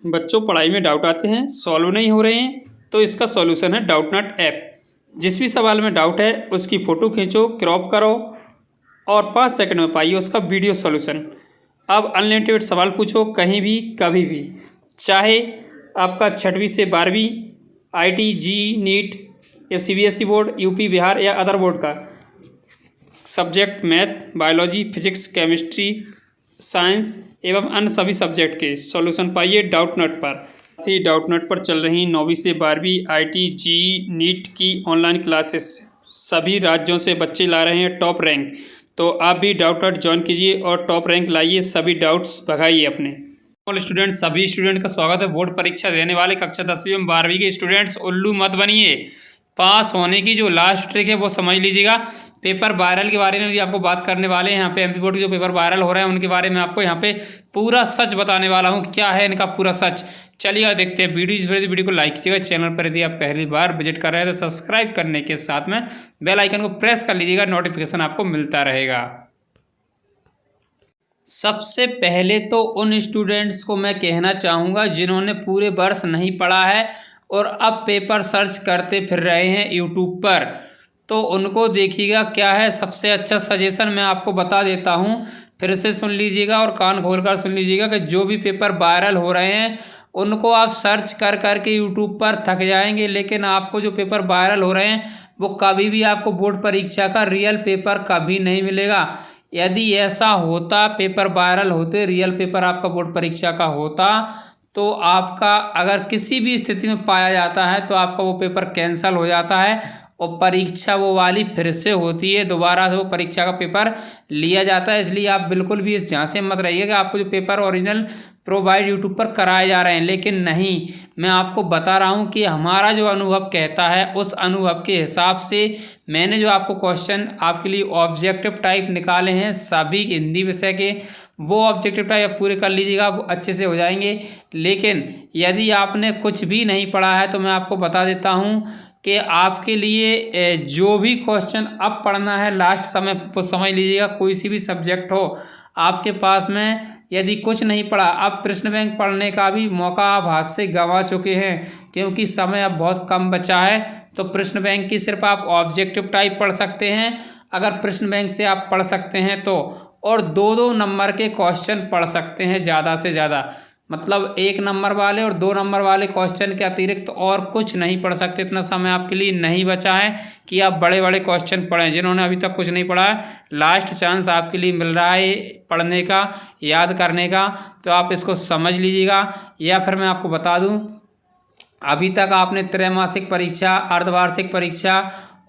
बच्चों पढ़ाई में डाउट आते हैं, सॉल्व नहीं हो रहे हैं, तो इसका सॉल्यूशन है डाउटनट ऐप। जिस भी सवाल में डाउट है उसकी फ़ोटो खींचो, क्रॉप करो और 5 सेकंड में पाइए उसका वीडियो सॉल्यूशन। अब अनलिमिटेड सवाल पूछो कहीं भी कभी भी, चाहे आपका 6वीं से 12वीं, IIT, JEE, नीट या CBSE बोर्ड, यूपी, बिहार या अदर बोर्ड का subject, math, biology, physics, chemistry, science एवं अन्य सभी सब्जेक्ट के सॉल्यूशन पाइए डाउटनट पर। ही डाउटनट पर चल रही 9वीं से 12वीं IIT, JEE, नीट की ऑनलाइन क्लासेस सभी राज्यों से बच्चे ला रहे हैं टॉप रैंक। तो आप भी डाउटनट ज्वाइन कीजिए और टॉप रैंक लाइए, सभी डाउट्स भगाइए अपने। ऑल स्टूडेंट, सभी स्टूडेंट का स्वागत है। बोर्ड परीक्षा देने वाले कक्षा 10वीं एवं 12वीं के स्टूडेंट्स उल्लू मत बनिए। पास होने की जो लास्ट ट्रिक है वो समझ लीजिएगा। पेपर वायरल के बारे में भी आपको बात करने वाले हैं। यहाँ पे MP बोर्ड के जो पेपर वायरल हो रहे हैं उनके बारे में आपको यहाँ पे पूरा सच बताने वाला हूँ। क्या है इनका पूरा सच, चलिए देखते हैं। वीडियो को लाइक कीजिएगा। चैनल पर यदि आप पहली बार विजिट कर रहे हैं तो सब्सक्राइब करने के साथ में बेल आइकन को प्रेस कर लीजिएगा, नोटिफिकेशन आपको मिलता रहेगा। सबसे पहले तो उन स्टूडेंट्स को मैं कहना चाहूँगा जिन्होंने पूरे वर्ष नहीं पढ़ा है और अब पेपर सर्च करते फिर रहे हैं यूट्यूब पर, तो उनको देखिएगा क्या है सबसे अच्छा सजेशन मैं आपको बता देता हूँ। फिर से सुन लीजिएगा और कान खोलकर सुन लीजिएगा कि जो भी पेपर वायरल हो रहे हैं उनको आप सर्च कर कर के यूट्यूब पर थक जाएंगे, लेकिन आपको जो पेपर वायरल हो रहे हैं वो कभी भी आपको बोर्ड परीक्षा का रियल पेपर कभी नहीं मिलेगा। यदि ऐसा होता, पेपर वायरल होते, रियल पेपर आपका बोर्ड परीक्षा का होता, तो आपका अगर किसी भी स्थिति में पाया जाता है तो आपका वो पेपर कैंसिल हो जाता है और परीक्षा वो वाली फिर से होती है, दोबारा से वो परीक्षा का पेपर लिया जाता है। इसलिए आप बिल्कुल भी इस झांसे मत रहिए कि आपको जो पेपर ओरिजिनल प्रोवाइड यूट्यूब पर कराए जा रहे हैं, लेकिन नहीं, मैं आपको बता रहा हूँ कि हमारा जो अनुभव कहता है उस अनुभव के हिसाब से मैंने जो आपको क्वेश्चन आपके लिए ऑब्जेक्टिव टाइप निकाले हैं सभी हिंदी विषय के, वो ऑब्जेक्टिव टाइप आप पूरे कर लीजिएगा, वो अच्छे से हो जाएंगे। लेकिन यदि आपने कुछ भी नहीं पढ़ा है तो मैं आपको बता देता हूँ कि आपके लिए जो भी क्वेश्चन अब पढ़ना है लास्ट समय को समझ लीजिएगा। कोई सी भी सब्जेक्ट हो आपके पास में, यदि कुछ नहीं पढ़ा, अब प्रश्न बैंक पढ़ने का भी मौका आप हाथ से गंवा चुके हैं क्योंकि समय अब बहुत कम बचा है। तो प्रश्न बैंक की सिर्फ आप ऑब्जेक्टिव टाइप पढ़ सकते हैं, अगर प्रश्न बैंक से आप पढ़ सकते हैं तो, और 2-2 नंबर के क्वेश्चन पढ़ सकते हैं ज़्यादा से ज़्यादा, मतलब 1 नंबर वाले और 2 नंबर वाले क्वेश्चन के अतिरिक्त और कुछ नहीं पढ़ सकते। इतना समय आपके लिए नहीं बचा है कि आप बड़े बड़े क्वेश्चन पढ़ें। जिन्होंने अभी तक कुछ नहीं पढ़ा है, लास्ट चांस आपके लिए मिल रहा है पढ़ने का, याद करने का, तो आप इसको समझ लीजिएगा। या फिर मैं आपको बता दूं, अभी तक आपने त्रैमासिक परीक्षा, अर्धवार्षिक परीक्षा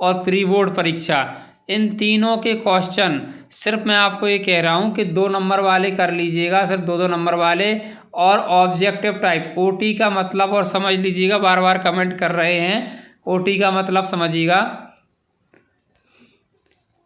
और प्री बोर्ड परीक्षा, इन तीनों के क्वेश्चन सिर्फ मैं आपको ये कह रहा हूँ कि 2 नंबर वाले कर लीजिएगा, सिर्फ 2-2 नंबर वाले, और ऑब्जेक्टिव टाइप। OT का मतलब, और समझ लीजिएगा, बार बार कमेंट कर रहे हैं, OT का मतलब समझिएगा।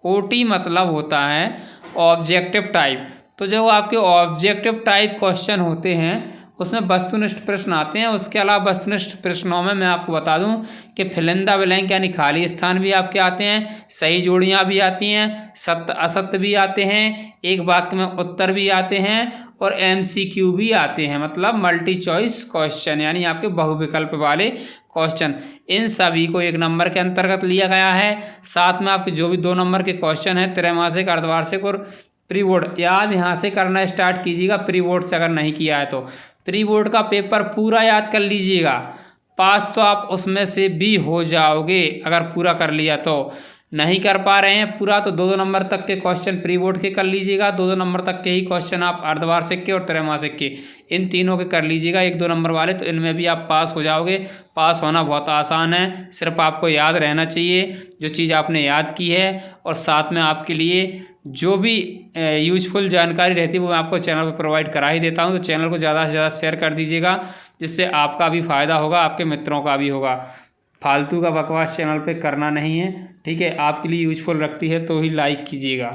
OT मतलब होता है ऑब्जेक्टिव टाइप। तो जो आपके ऑब्जेक्टिव टाइप क्वेश्चन होते हैं उसमें वस्तुनिष्ठ प्रश्न आते हैं। उसके अलावा वस्तुनिष्ठ प्रश्नों में मैं आपको बता दूं कि फिल इन द ब्लैंक यानी खाली स्थान भी आपके आते हैं, सही जोड़ियां भी आती हैं, सत्य असत्य भी आते हैं, एक वाक्य में उत्तर भी आते हैं और MCQ भी आते हैं, मतलब मल्टी चॉइस क्वेश्चन यानी आपके बहुविकल्प वाले क्वेश्चन। इन सभी को 1 नंबर के अंतर्गत लिया गया है। साथ में आपके जो भी 2 नंबर के क्वेश्चन हैं, त्रैमासिक, अर्धवार्षिक और प्री बोर्ड, याद यहाँ से करना स्टार्ट कीजिएगा। प्री बोर्ड से अगर नहीं किया है तो प्री बोर्ड का पेपर पूरा याद कर लीजिएगा, पास तो आप उसमें से भी हो जाओगे अगर पूरा कर लिया तो। नहीं कर पा रहे हैं पूरा तो 2-2 नंबर तक के क्वेश्चन प्री बोर्ड के कर लीजिएगा, 2-2 नंबर तक के ही क्वेश्चन आप अर्धवार्षिक के और त्रैमासिक के, इन तीनों के कर लीजिएगा, 1-2 नंबर वाले, तो इनमें भी आप पास हो जाओगे। पास होना बहुत आसान है, सिर्फ आपको याद रहना चाहिए जो चीज़ आपने याद की है, और साथ में आपके लिए जो भी यूजफुल जानकारी रहती है वो मैं आपको चैनल पर प्रोवाइड करा ही देता हूँ। तो चैनल को ज़्यादा से ज़्यादा शेयर कर दीजिएगा, जिससे आपका भी फ़ायदा होगा, आपके मित्रों का भी होगा। फालतू का बकवास चैनल पे करना नहीं है, ठीक है। आपके लिए यूजफुल रखती है तो ही लाइक कीजिएगा।